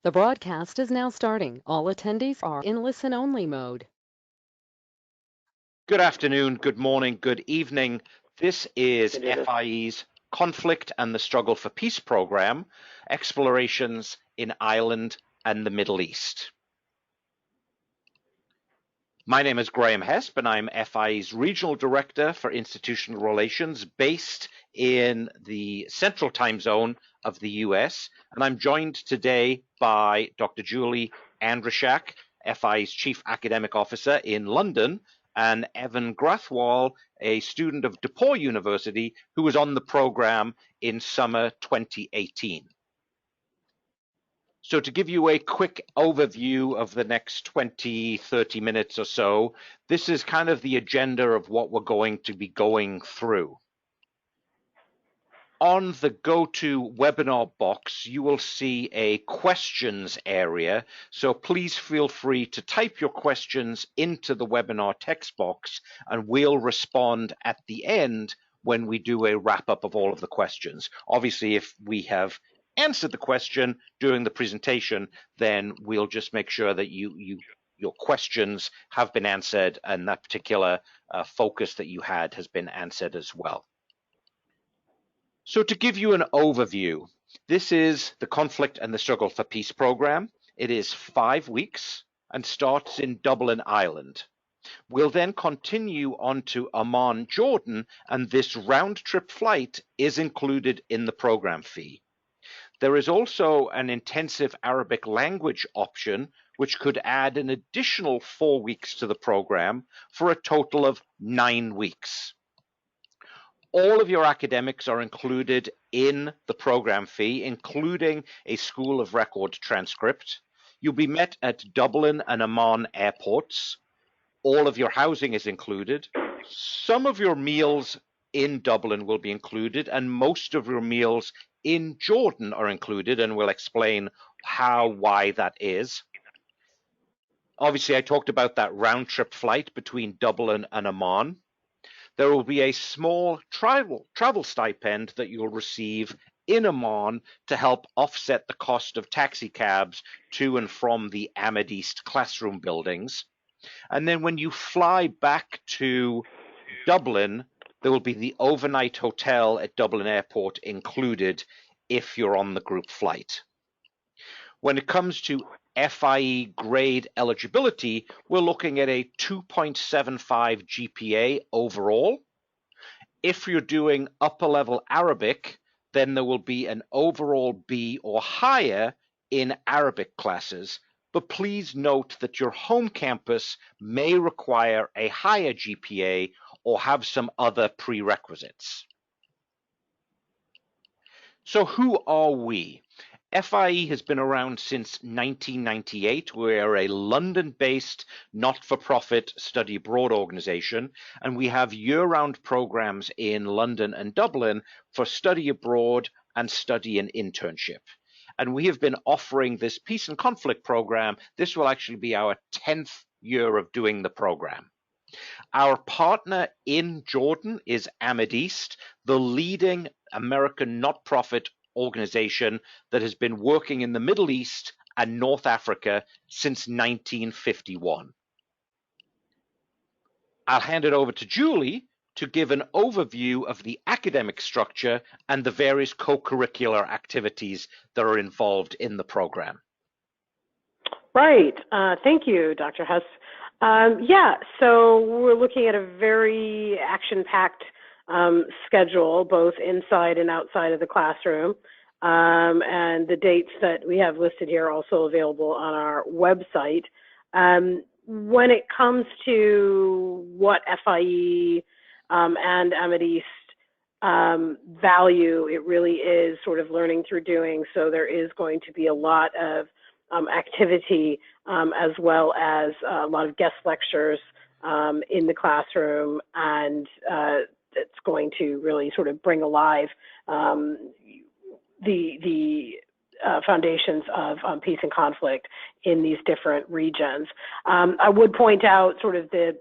The broadcast is now starting. All attendees are in listen-only mode. Good afternoon, good morning, good evening. This is FIE's Conflict and the Struggle for Peace program, Explorations in Ireland and the Middle East. My name is Grahaeme Hesp and I'm FIE's Regional Director for Institutional Relations based in the Central Time Zone of the US. And I'm joined today by Dr. Julie Andreshak, FIE's Chief Academic Officer in London, and Evan Grathwohl, a student of DePauw University who was on the program in summer 2018. So to give you a quick overview of the next 20, 30 minutes or so, this is kind of the agenda of what we're going to be going through. On the GoToWebinar box, you will see a questions area. So please feel free to type your questions into the webinar text box and we'll respond at the end when we do a wrap up of all of the questions. Obviously, if we have answered the question during the presentation, then we'll just make sure that your questions have been answered and that particular focus that you had has been answered as well. So to give you an overview, this is the Conflict and the Struggle for Peace program. It is 5 weeks and starts in Dublin, Ireland. We'll then continue on to Amman, Jordan, and this round-trip flight is included in the program fee. There is also an intensive Arabic language option, which could add an additional 4 weeks to the program for a total of 9 weeks. All of your academics are included in the program fee, including a School of Record transcript. You'll be met at Dublin and Amman airports. All of your housing is included. Some of your meals in Dublin will be included, and most of your meals in Jordan are included, and we'll explain why that is. Obviously, I talked about that round-trip flight between Dublin and Amman. There will be a small travel stipend that you'll receive in Amman to help offset the cost of taxi cabs to and from the Amman East classroom buildings. And then when you fly back to Dublin, there will be the overnight hotel at Dublin Airport included if you're on the group flight. When it comes to FIE grade eligibility, we're looking at a 2.75 GPA overall. If you're doing upper level Arabic, then there will be an overall B or higher in Arabic classes. But please note that your home campus may require a higher GPA or have some other prerequisites. So who are we? FIE has been around since 1998. We're a London-based, not-for-profit study abroad organization, and we have year-round programs in London and Dublin for study abroad and study and internship. And we have been offering this Peace and Conflict program. This will actually be our 10th year of doing the program. Our partner in Jordan is Amman East, the leading American not-profit organization that has been working in the Middle East and North Africa since 1951. I'll hand it over to Julie to give an overview of the academic structure and the various co-curricular activities that are involved in the program. Right. Thank you, Dr. Hesp. Yeah, so we're looking at a very action-packed schedule, both inside and outside of the classroom. And the dates that we have listed here are also available on our website. When it comes to what FIE and Amman East value, it really is sort of learning through doing. So there is going to be a lot of activity as well as a lot of guest lectures in the classroom, and it's going to really sort of bring alive the foundations of peace and conflict in these different regions. I would point out sort of the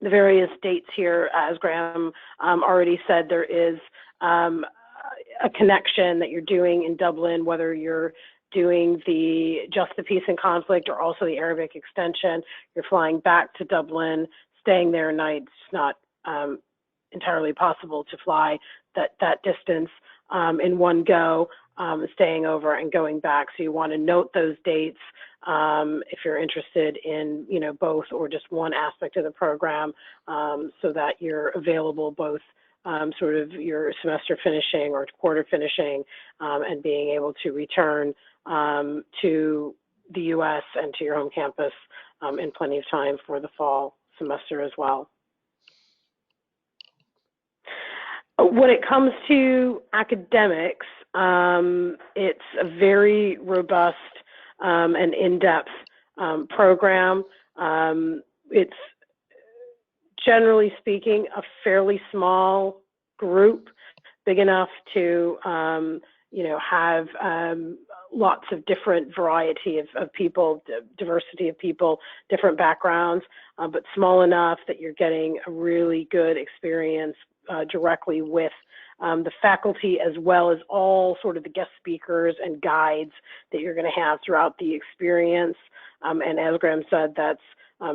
various dates here. As Grahaeme already said, there is a connection that you're doing in Dublin, whether you're doing just the peace and conflict or also the Arabic extension. You're flying back to Dublin, staying there a night. It's not entirely possible to fly that distance in one go, staying over and going back. So you want to note those dates if you're interested in, both or just one aspect of the program, so that you're available both sort of your semester finishing or quarter finishing, and being able to return to the U.S. and to your home campus in plenty of time for the fall semester as well. When it comes to academics, it's a very robust and in-depth program. It's generally speaking a fairly small group, big enough to have lots of different variety of people, diversity of people, different backgrounds, but small enough that you're getting a really good experience directly with the faculty, as well as all sort of the guest speakers and guides that you're going to have throughout the experience. And as Grahaeme said, that's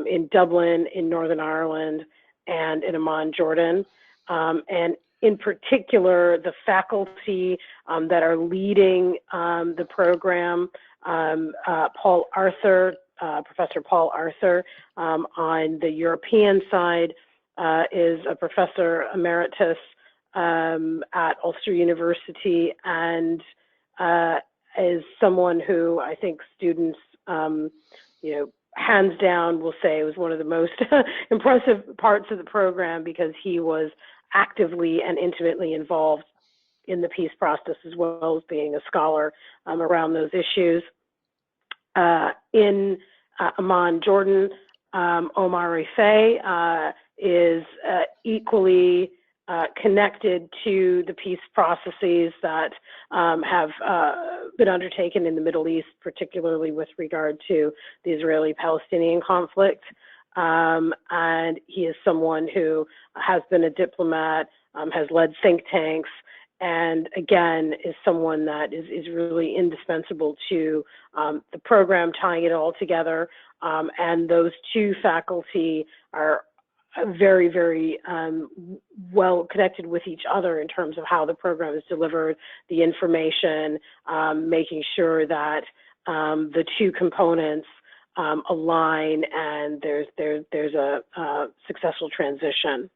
in Dublin, in Northern Ireland, and in Amman, Jordan. And in particular, the faculty that are leading the program, Paul Arthur, Professor Paul Arthur, on the European side, is a professor emeritus at Ulster University, and is someone who I think students, hands down will say was one of the most impressive parts of the program, because he was actively and intimately involved in the peace process, as well as being a scholar around those issues. In Amman, Jordan, Omar Rifai is equally connected to the peace processes that have been undertaken in the Middle East, particularly with regard to the Israeli-Palestinian conflict. And he is someone who has been a diplomat, has led think tanks, and again, is someone that is really indispensable to the program, tying it all together. And those two faculty are very, very well connected with each other in terms of how the program is delivered, the information, making sure that the two components align and there's a successful transition.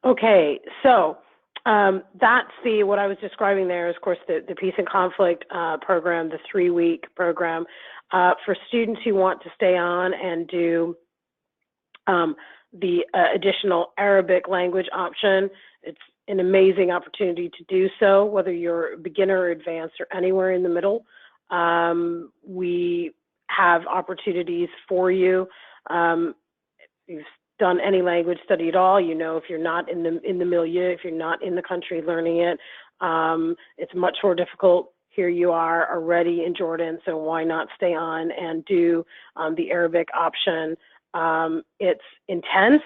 Okay, so that's what I was describing there is, of course, the Peace and Conflict program, the 3-week program. For students who want to stay on and do the additional Arabic language option, it's an amazing opportunity to do so, whether you're a beginner or advanced or anywhere in the middle. We have opportunities for you. You've done any language study at all, if you're not in the milieu, if you're not in the country learning it, it's much more difficult. Here you are already in Jordan, so why not stay on and do the Arabic option? It's intense,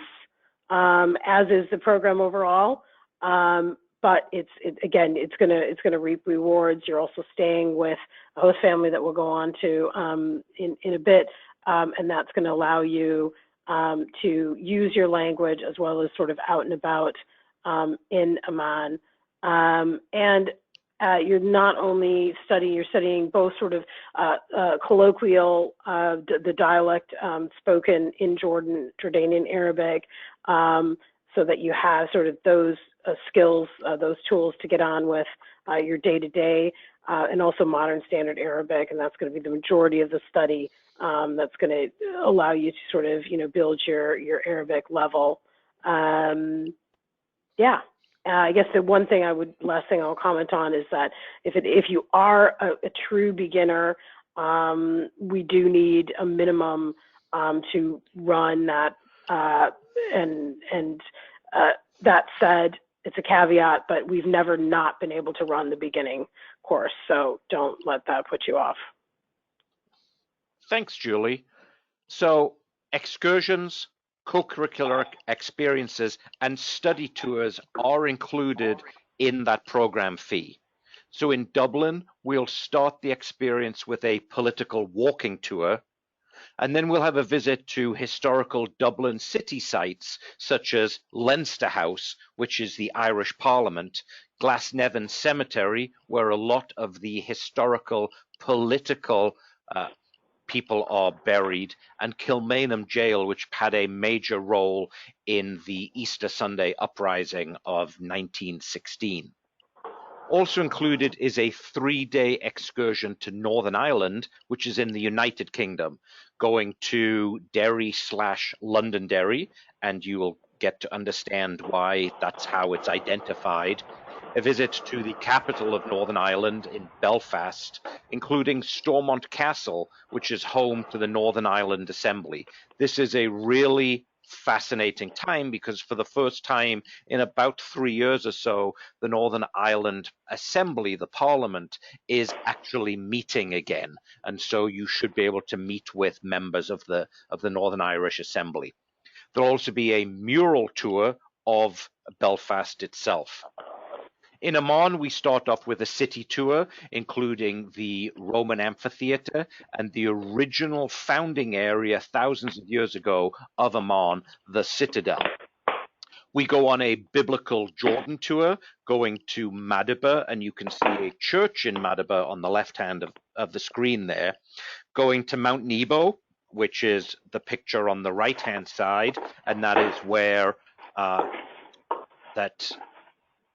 as is the program overall, but again, it's gonna reap rewards. You're also staying with a host family that we'll go on to in a bit, and that's going to allow you to use your language as well as sort of out and about in Amman. And you're not only studying, you're studying both sort of colloquial, the dialect spoken in Jordanian Arabic, so that you have sort of those skills, those tools to get on with your day-to-day, and also modern standard Arabic, and that's going to be the majority of the study. That's going to allow you to sort of, build your Arabic level. Yeah, I guess the last thing I'll comment on is that if you are a true beginner, we do need a minimum to run that. And that said, it's a caveat, but we've never not been able to run the beginning course, so don't let that put you off. Thanks, Julie. So, Excursions, co-curricular experiences, and study tours are included in that program fee. So in Dublin, we'll start the experience with a political walking tour, and then we'll have a visit to historical Dublin city sites such as Leinster House, which is the Irish Parliament, Glasnevin Cemetery, where a lot of the historical political people are buried, and Kilmainham Jail, which had a major role in the Easter Sunday uprising of 1916. Also included is a 3-day excursion to Northern Ireland, which is in the United Kingdom, going to Derry/Londonderry, and you will get to understand why that's how it's identified. A visit to the capital of Northern Ireland in Belfast, including Stormont Castle, which is home to the Northern Ireland Assembly. This is a really fascinating time because for the first time in about 3 years or so, the Northern Ireland Assembly, the Parliament, is actually meeting again. And so you should be able to meet with members of the Northern Irish Assembly. There'll also be a mural tour of Belfast itself. In Amman, we start off with a city tour, including the Roman amphitheater and the original founding area thousands of years ago of Amman, the Citadel. We go on a biblical Jordan tour, going to Madaba, and you can see a church in Madaba on the left hand of the screen there. Going to Mount Nebo, which is the picture on the right hand side, and that is where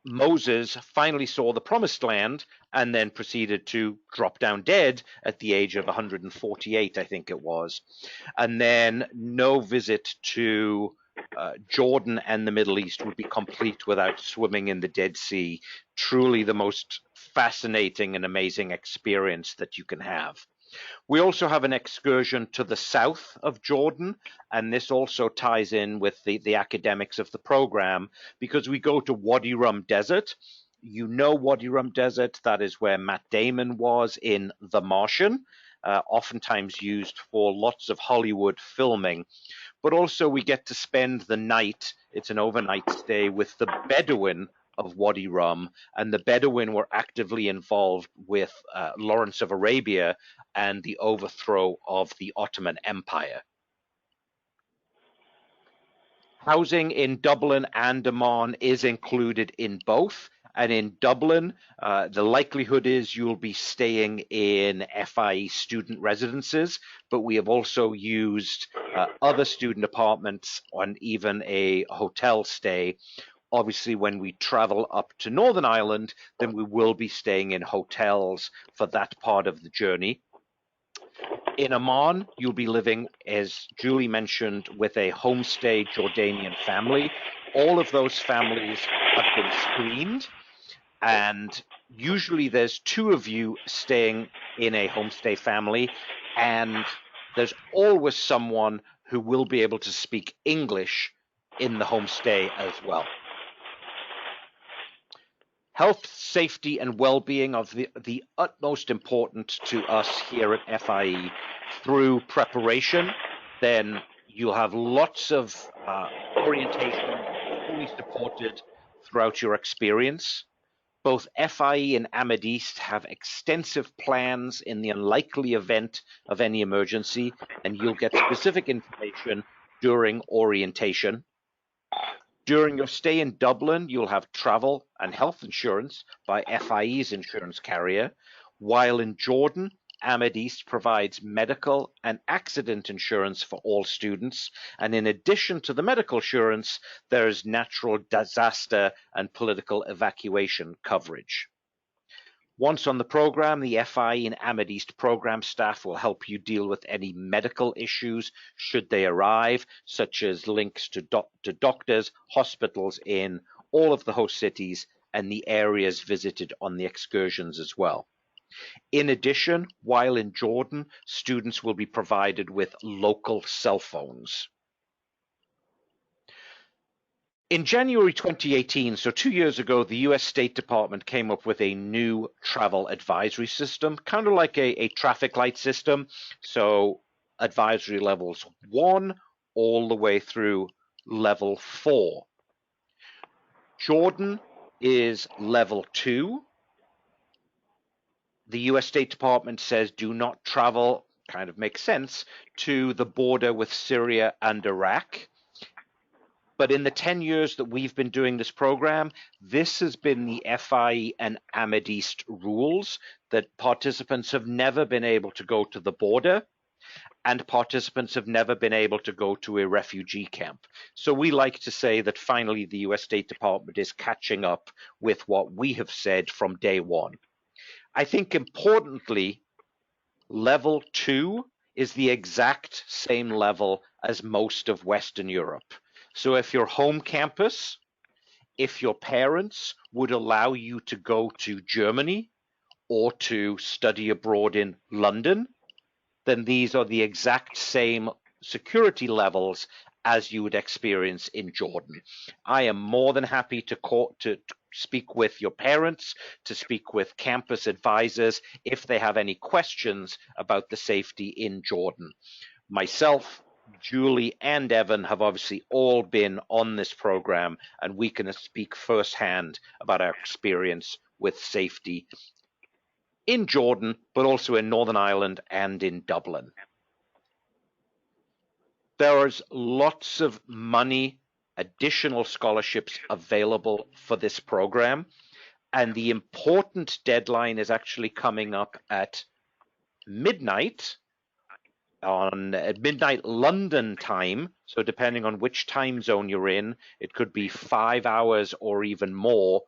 Moses finally saw the promised land and then proceeded to drop down dead at the age of 148, I think it was. And then no visit to Jordan and the Middle East would be complete without swimming in the Dead Sea. Truly the most fascinating and amazing experience that you can have. We also have an excursion to the south of Jordan, and this also ties in with the academics of the program because we go to Wadi Rum Desert. You know Wadi Rum Desert, that is where Matt Damon was in The Martian, oftentimes used for lots of Hollywood filming. But also we get to spend the night, it's an overnight stay, with the Bedouin of Wadi Rum, and the Bedouin were actively involved with Lawrence of Arabia and the overthrow of the Ottoman Empire. Housing in Dublin and Amman is included in both, and in Dublin, the likelihood is you'll be staying in FIE student residences, but we have also used other student apartments and even a hotel stay. Obviously, when we travel up to Northern Ireland, then we will be staying in hotels for that part of the journey. In Amman, you'll be living, as Julie mentioned, with a homestay Jordanian family. All of those families have been screened, and usually there's 2 of you staying in a homestay family, and there's always someone who will be able to speak English in the homestay as well. Health, safety, and well-being are the utmost important to us here at FIE. Through preparation, then you'll have lots of orientation, fully supported throughout your experience. Both FIE and Amman East have extensive plans in the unlikely event of any emergency, and you'll get specific information during orientation. During your stay in Dublin, you'll have travel and health insurance by FIE's insurance carrier, while in Jordan, Amman East provides medical and accident insurance for all students, and in addition to the medical insurance, there is natural disaster and political evacuation coverage. Once on the program, the FIE and Amman East program staff will help you deal with any medical issues should they arrive, such as links to doctors, hospitals in all of the host cities and the areas visited on the excursions as well. In addition, while in Jordan, students will be provided with local cell phones. In January 2018, so 2 years ago, the US State Department came up with a new travel advisory system, kind of like a traffic light system. So advisory levels 1 all the way through level 4. Jordan is level 2. The US State Department says do not travel, kind of makes sense, to the border with Syria and Iraq. But in the 10 years that we've been doing this program, this has been the FIE and Amadist rules, that participants have never been able to go to the border, and participants have never been able to go to a refugee camp. So we like to say that finally the US State Department is catching up with what we have said from day one. I think importantly, level 2 is the exact same level as most of Western Europe. So if your home campus, if your parents would allow you to go to Germany or to study abroad in London, then these are the exact same security levels as you would experience in Jordan. I am more than happy to speak with your parents, to speak with campus advisors if they have any questions about the safety in Jordan. Myself, Julie, and Evan have obviously all been on this program, and we can speak firsthand about our experience with safety in Jordan, but also in Northern Ireland and in Dublin. There is lots of money, additional scholarships available for this program, and the important deadline is actually coming up at midnight at midnight London time. So depending on which time zone you're in, it could be 5 hours or even more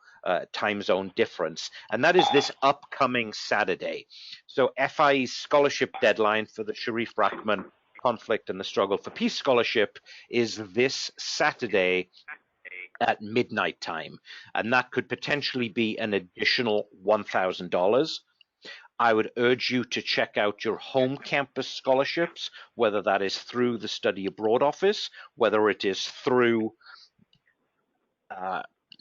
time zone difference. And that is this upcoming Saturday. So FIE's scholarship deadline for the Sharif Rahman Conflict and the Struggle for Peace Scholarship is this Saturday at midnight time. And that could potentially be an additional $1,000. I would urge you to check out your home campus scholarships, whether that is through the Study Abroad office, whether it is through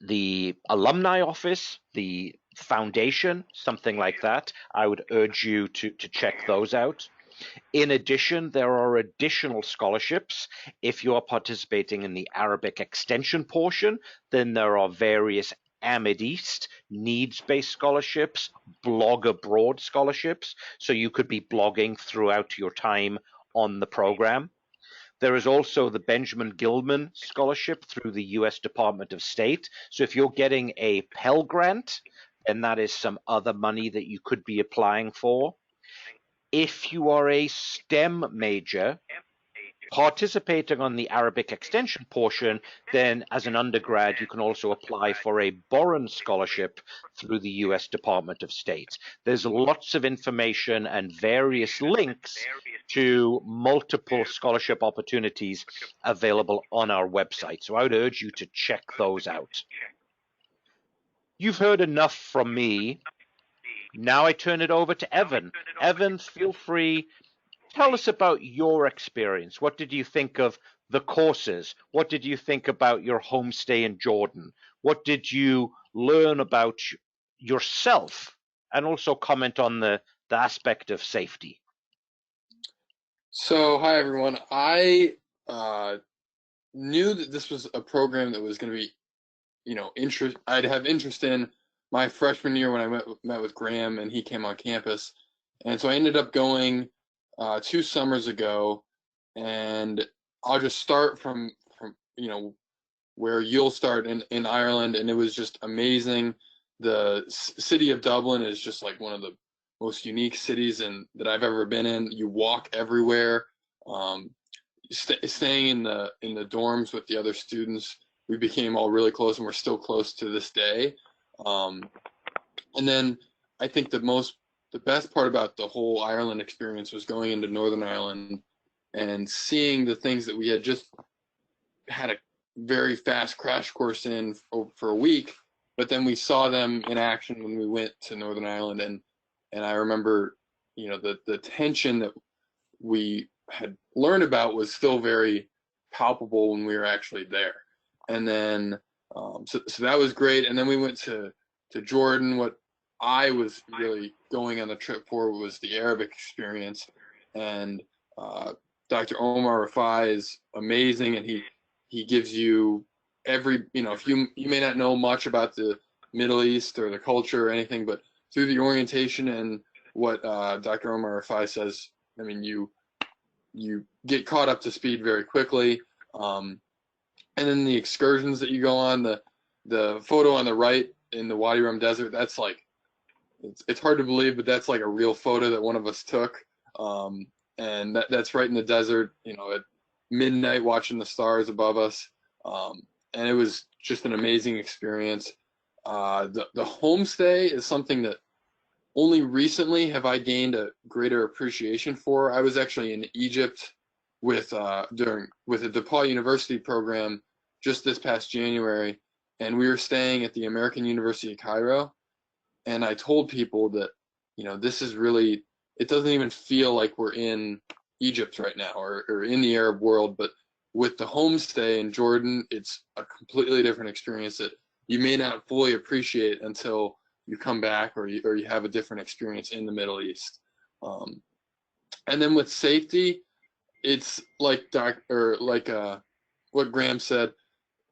the alumni office, the foundation, something like that. I would urge you to check those out. In addition, there are additional scholarships. If you are participating in the Arabic extension portion, then there are various Amadist needs-based scholarships, blog abroad scholarships, so you could be blogging throughout your time on the program. There is also the Benjamin Gilman Scholarship through the US Department of State. So if you're getting a Pell Grant, then that is some other money that you could be applying for. If you are a STEM major, participating on the Arabic extension portion, then as an undergrad, you can also apply for a Boren Scholarship through the US Department of State. There's lots of information and various links to multiple scholarship opportunities available on our website. So I would urge you to check those out. You've heard enough from me. Now I turn it over to Evan. Evan, feel free. Tell us about your experience. What did you think of the courses? What did you think about your homestay in Jordan? What did you learn about yourself? And also comment on the aspect of safety. So, hi everyone. I knew that this was a program that was going to be, I'd have interest in my freshman year when I met with Grahaeme and he came on campus. And so I ended up going 2 summers ago, and I'll just start from where you'll start in Ireland, and it was just amazing. The city of Dublin is just like one of the most unique cities that I've ever been in. You walk everywhere. Staying in the dorms with the other students, we became all really close, and we're still close to this day. And then I think the best part about the whole Ireland experience was going into Northern Ireland and seeing the things that we had just had a very fast crash course in for a week, but then we saw them in action when we went to Northern Ireland, and I remember, the tension that we had learned about was still very palpable when we were actually there. And then so that was great. And then we went to Jordan. What I was really going on the trip for was the Arabic experience, and Dr. Omar Rafai is amazing, and he gives you every, if you may not know much about the Middle East or the culture or anything, but through the orientation and what Dr. Omar Rafai says, I mean, you get caught up to speed very quickly. And then the excursions that you go on, the photo on the right in the Wadi Rum Desert, that's like, it's hard to believe, but that's like a real photo that one of us took. And that's right in the desert, at midnight watching the stars above us. And it was just an amazing experience. The homestay is something that only recently have I gained a greater appreciation for. I was actually in Egypt with a DePauw University program just this past January, and we were staying at the American University of Cairo. And I told people that, this is really, it doesn't even feel like we're in Egypt right now or in the Arab world, but with the homestay in Jordan, it's a completely different experience that you may not fully appreciate until you come back or you have a different experience in the Middle East. And then with safety, it's like what Grahaeme said,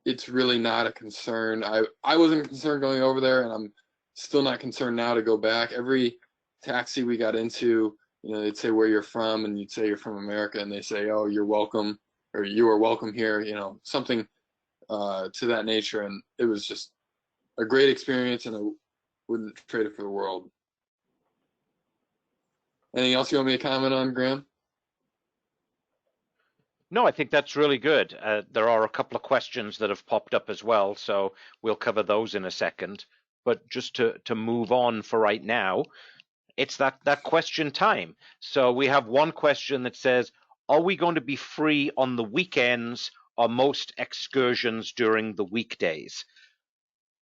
it's really not a concern. I wasn't concerned going over there, and I'm still not concerned now to go back. Every taxi we got into, they'd say where you're from, and you'd say you're from America, and they say, oh, you're welcome, or you are welcome here, something to that nature. And it was just a great experience, and I wouldn't trade it for the world. Anything else you want me to comment on, Grahaeme? No, I think that's really good. There are a couple of questions that have popped up as well, so we'll cover those in a second. But just to move on for right now, it's that question time. So we have one question that says, are we going to be free on the weekends or most excursions during the weekdays?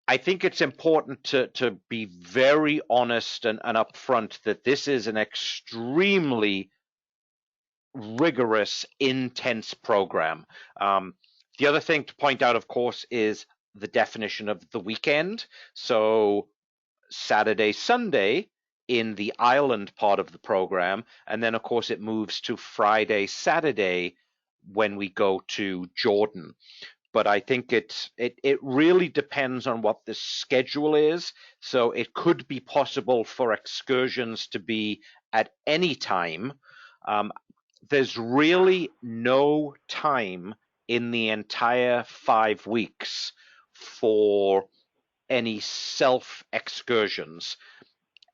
I think it's important to be very honest and upfront that this is an extremely rigorous, intense program. The other thing to point out, of course, is the definition of the weekend. So Saturday, Sunday in the island part of the program, and then of course it moves to Friday, Saturday when we go to Jordan. But I think it really depends on what the schedule is. So it could be possible for excursions to be at any time. There's really no time in the entire 5 weeks for any self excursions.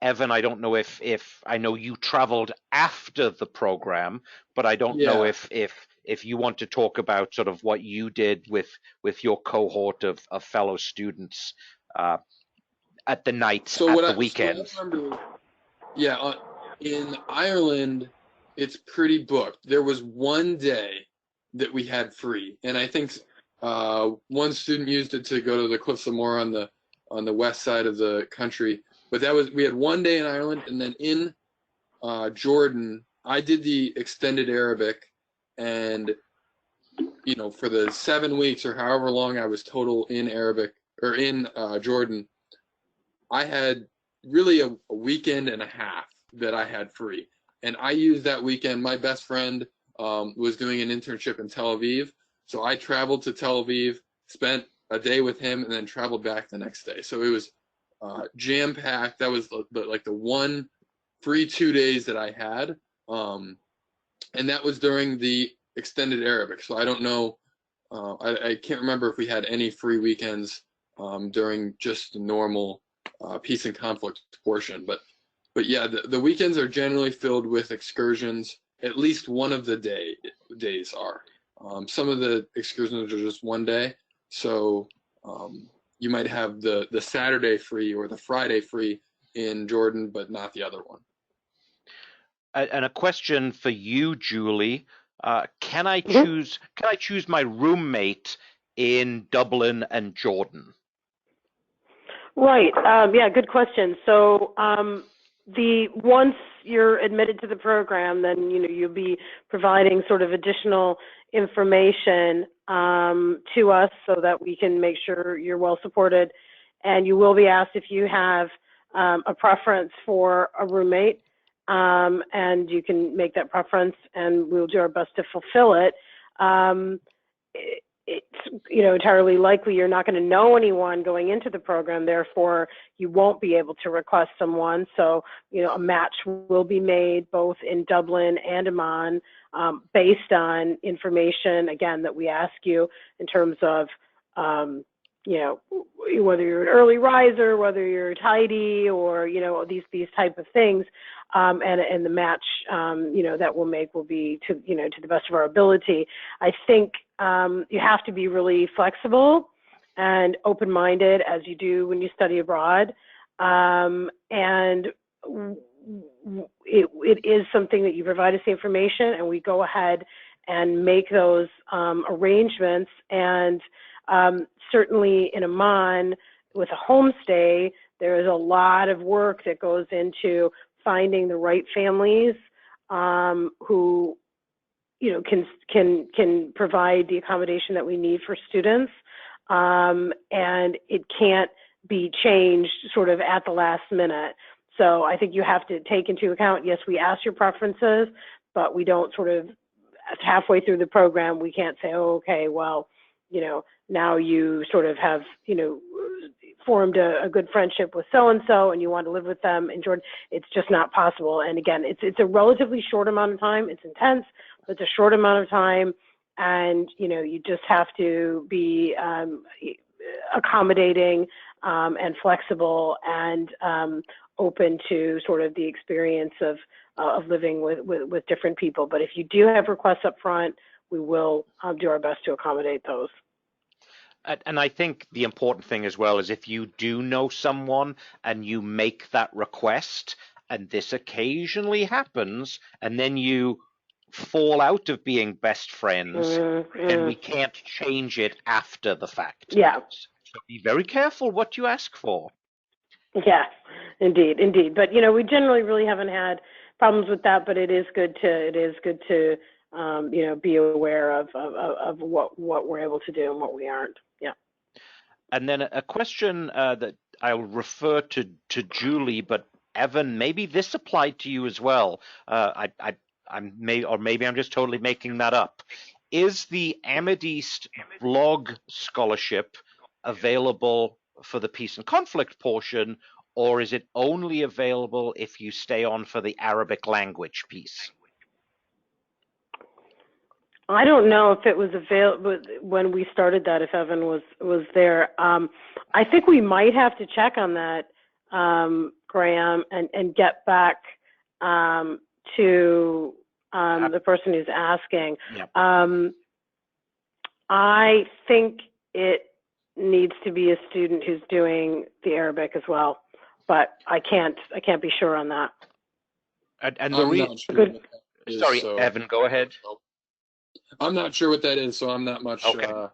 Evan, I don't know if I know you traveled after the program, but I don't know if you want to talk about sort of what you did with your cohort of fellow students at the nights, at the weekends. So I remember, in Ireland, it's pretty booked. There was one day that we had free, and I think one student used it to go to the Cliffs of Moher on the west side of the country. But we had one day in Ireland, and then in Jordan, I did the extended Arabic, and for the 7 weeks or however long I was total in Arabic or in Jordan, I had really a weekend and a half that I had free. And I used that weekend. My best friend was doing an internship in Tel Aviv. So I traveled to Tel Aviv, spent a day with him, and then traveled back the next day. So it was jam-packed. That was the one free 2 days that I had. And that was during the extended Arabic. So I don't know. I can't remember if we had any free weekends during just the normal peace and conflict portion. But yeah, the weekends are generally filled with excursions. At least one of the days are. Some of the excursions are just one day. So you might have the Saturday free or the Friday free in Jordan, but not the other one. And a question for you, Julie. Can I choose my roommate in Dublin and Jordan? Right. Yeah, good question. So once you're admitted to the program, then you'll be providing sort of additional information to us so that we can make sure you're well supported, and you will be asked if you have a preference for a roommate. and you can make that preference, and we'll do our best to fulfill it. It's entirely likely you're not going to know anyone going into the program, therefore you won't be able to request someone. So a match will be made both in Dublin and Amman, based on information again that we ask you in terms of whether you're an early riser, whether you're tidy, or these type of things, and the match that we'll make will be to the best of our ability. I think you have to be really flexible and open-minded, as you do when you study abroad, and it is something that you provide us the information, and we go ahead and make those arrangements. And certainly in Amman, with a homestay, there is a lot of work that goes into finding the right families who can provide the accommodation that we need for students, and it can't be changed sort of at the last minute. So I think you have to take into account, yes, we ask your preferences, but we don't sort of halfway through the program, we can't say, oh, okay, well, now you sort of have, formed a good friendship with so-and-so and you want to live with them in Jordan. It's just not possible. And again, it's a relatively short amount of time. It's intense, but it's a short amount of time. And, you just have to be accommodating and flexible and open to sort of the experience of living with different people. But if you do have requests up front, we will do our best to accommodate those. And I think the important thing as well is if you do know someone and you make that request, and this occasionally happens, and then you fall out of being best friends, then we can't change it after the fact. Yeah. So be very careful what you ask for. Yeah, indeed. But we generally really haven't had problems with that. But it is good to be aware of what we're able to do and what we aren't. Yeah. And then a question that I'll refer to Julie, but Evan, maybe this applied to you as well. Maybe I'm just totally making that up. Is the Amethyst blog scholarship available for the peace and conflict portion, or is it only available if you stay on for the Arabic language piece? I don't know if it was available when we started that, if Evan was there. I think we might have to check on that, Grahaeme, and get back to the person who's asking. Yep. I think it needs to be a student who's doing the Arabic as well, but I can't be sure on that. And the not sure what that is, sorry, so. Evan, go ahead. I'm not sure what that is, so I'm not much help.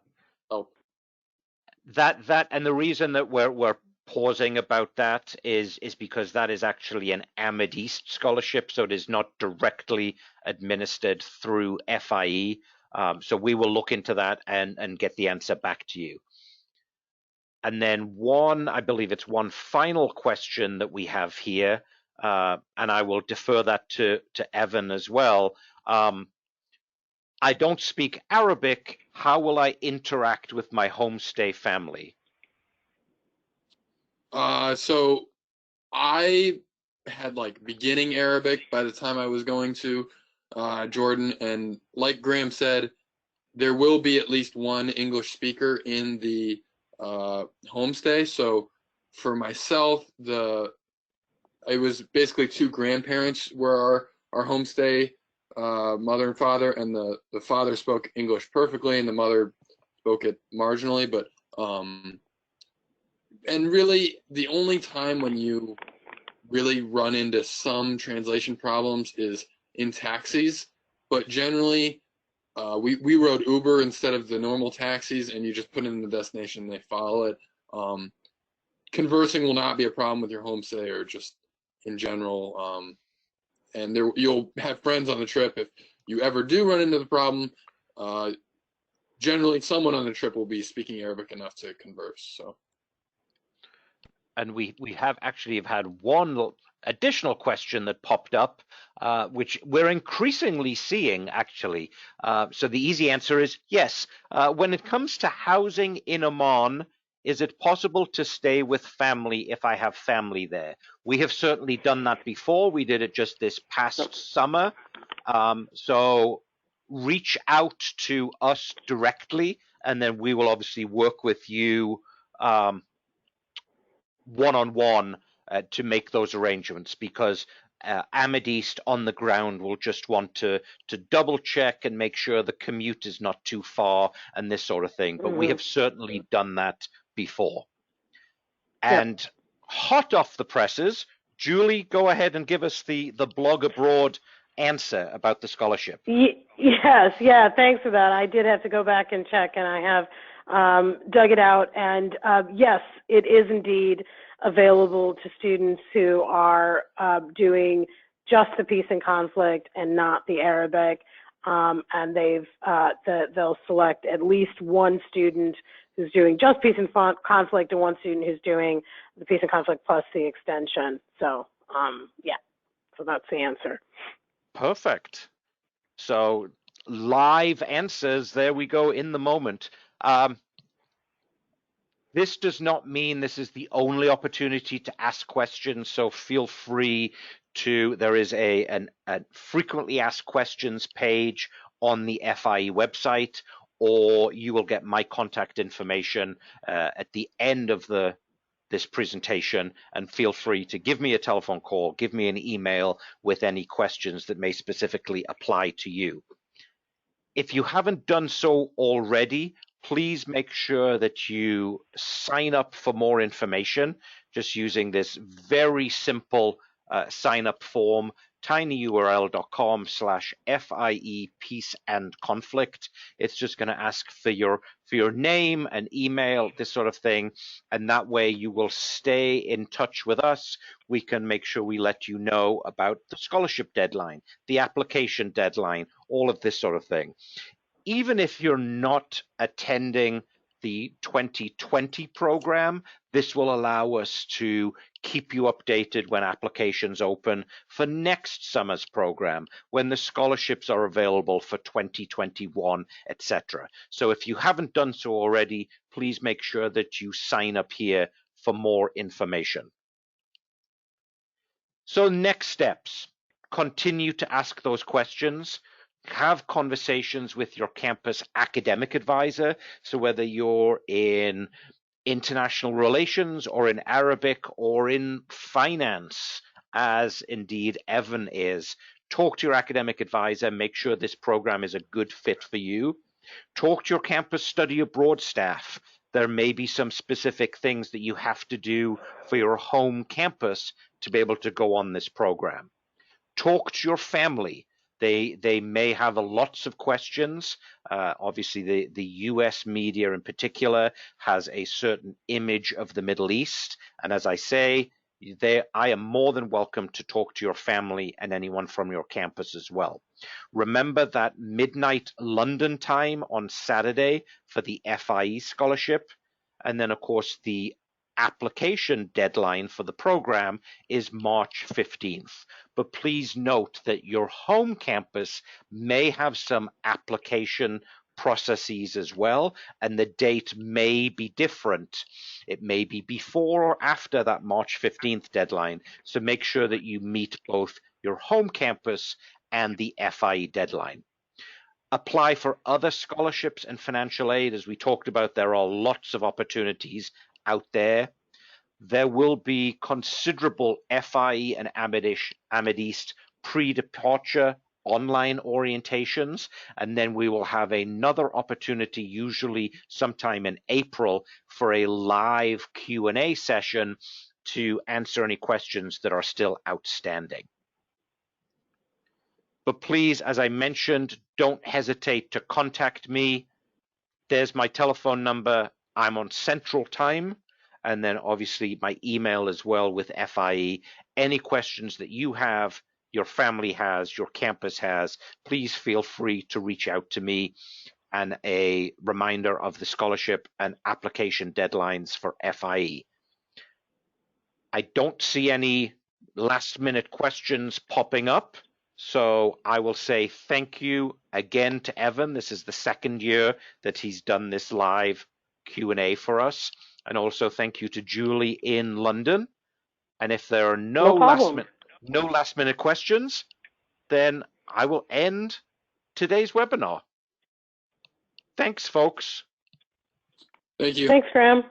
That and the reason that we're pausing about that is because that is actually an Amethyst scholarship, so it is not directly administered through FIE. So we will look into that and get the answer back to you. And then I believe it's one final question that we have here, and I will defer that to Evan as well. I don't speak Arabic. How will I interact with my homestay family? So I had beginning Arabic by the time I was going to Jordan, and like Grahaeme said, there will be at least one English speaker in the homestay. So for myself, it was basically two grandparents were our homestay, mother and father, and the father spoke English perfectly and the mother spoke it marginally, but and really the only time when you really run into some translation problems is in taxis, but generally we rode Uber instead of the normal taxis, and you just put in the destination and they follow it. Conversing will not be a problem with your homestay or just in general, and you'll have friends on the trip. If you ever do run into the problem, generally someone on the trip will be speaking Arabic enough to converse. So and we have had one additional question that popped up, which we're increasingly seeing actually. So the easy answer is yes. When it comes to housing in Amman, is it possible to stay with family if I have family there? We have certainly done that before. We did it just this past summer. So reach out to us directly, and then we will obviously work with you one-on-one to make those arrangements, because Amadist on the ground will just want to double check and make sure the commute is not too far and this sort of thing. But we have certainly done that before. And hot off the presses, Julie, go ahead and give us the blog abroad answer about the scholarship. Yes, yeah, thanks for that. I did have to go back and check, and I have dug it out. And yes, it is indeed available to students who are doing just the peace and conflict and not the Arabic. And they'll select at least one student who's doing just peace and conflict and one student who's doing the peace and conflict plus the extension. So yeah, so that's the answer. Perfect. So live answers, there we go, in the moment. This does not mean this is the only opportunity to ask questions, so feel free to, there is a frequently asked questions page on the FIE website, or you will get my contact information at the end of this presentation, and feel free to give me a telephone call, give me an email with any questions that may specifically apply to you. If you haven't done so already, please make sure that you sign up for more information just using this very simple sign up form, tinyurl.com/FIE peace and conflict. It's just going to ask for your name and email, this sort of thing, and that way you will stay in touch with us. We can make sure we let you know about the scholarship deadline, the application deadline, all of this sort of thing. Even if you're not attending the 2020 program, this will allow us to keep you updated when applications open for next summer's program, when the scholarships are available for 2021, etc. So if you haven't done so already, please make sure that you sign up here for more information. So next steps, continue to ask those questions. Have conversations with your campus academic advisor. So whether you're in international relations or in Arabic or in finance, as indeed Evan is, talk to your academic advisor, make sure this program is a good fit for you. Talk to your campus study abroad staff. There may be some specific things that you have to do for your home campus to be able to go on this program. Talk to your family. They may have lots of questions. Obviously, the US media in particular has a certain image of the Middle East. And as I say, I am more than welcome to talk to your family and anyone from your campus as well. Remember that midnight London time on Saturday for the FIE scholarship. And then, of course, the application deadline for the program is March 15th. But please note that your home campus may have some application processes as well, and the date may be different. It may be before or after that March 15th deadline. So make sure that you meet both your home campus and the FIE deadline. Apply for other scholarships and financial aid. As we talked about, there are lots of opportunities out there. There will be considerable FIE and Amadist pre-departure online orientations, and then we will have another opportunity, usually sometime in April, for a live Q&A session to answer any questions that are still outstanding. But please, as I mentioned, don't hesitate to contact me. There's my telephone number. I'm on Central Time, and then obviously my email as well with FIE. Any questions that you have, your family has, your campus has, please feel free to reach out to me. And a reminder of the scholarship and application deadlines for FIE. I don't see any last minute questions popping up. So I will say thank you again to Evan. This is the second year that he's done this live Q&A for us. And also thank you to Julie in London. And if there are No problem. no last minute questions, then I will end today's webinar. Thanks, folks. Thank you. Thanks, Grahaeme.